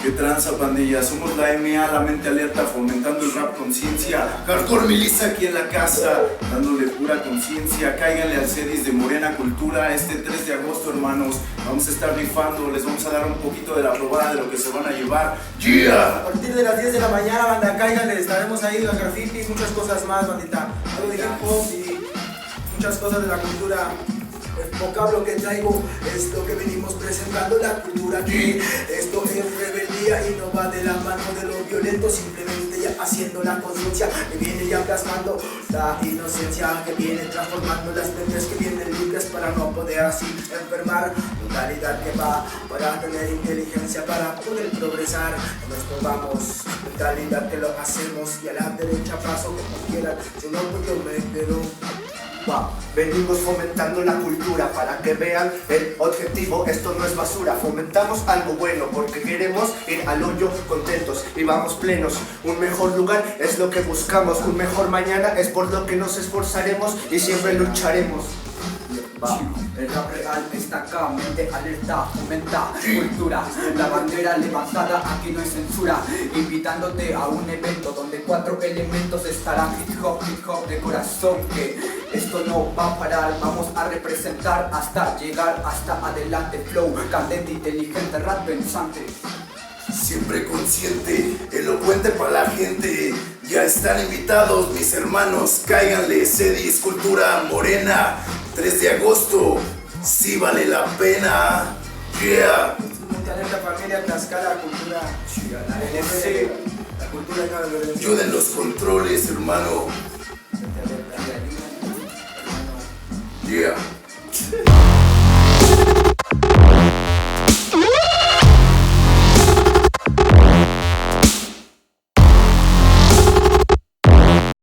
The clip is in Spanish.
Que tranza pandilla, somos la MA, la mente alerta, fomentando el rap conciencia. Hardcore Melissa aquí en la casa, dándole pura conciencia. Cáiganle al CEDIS de Morena Cultura este 3 de agosto, hermanos. Vamos a estar rifando, les vamos a dar un poquito de la probada de lo que se van a llevar. ¡Yeah! A partir de las 10 de la mañana, banda, cáiganle, estaremos ahí, los grafitis, muchas cosas más, bandita. Algo de hip hop y muchas cosas de la cultura. El vocablo que traigo es lo que venimos presentando, la cultura que esto es rebeldía y no va de la mano de lo violento, simplemente ya haciendo la conciencia que viene ya plasmando la inocencia, que viene transformando las mentes que vienen libres para no poder así enfermar, mentalidad que va para tener inteligencia, para poder progresar, no esto vamos, mentalidad que lo hacemos y a la derecha paso como quieran, si no pues yo me quedo. Wow. Venimos fomentando la cultura para que vean el objetivo, esto no es basura, fomentamos algo bueno porque queremos ir al hoyo contentos y vamos plenos, un mejor lugar es lo que buscamos, un mejor mañana es por lo que nos esforzaremos y siempre lucharemos. El rap real está acá, mente alerta, fomenta cultura, la bandera levantada, aquí no hay censura, invitándote a un evento donde 4 elementos estarán hip hop de corazón, que esto no va a parar, vamos a representar hasta llegar hasta adelante, flow, candente, inteligente, rap pensante. Siempre consciente, elocuente para la gente. Ya están invitados mis hermanos, cáiganle, CEDIS Cultura Morena, 3 de agosto, sí vale la pena. Yeah. Mente alerta, familia, Tlaxcala, cultura, la LMC, la cultura de la violencia. Ayuden los controles, hermano.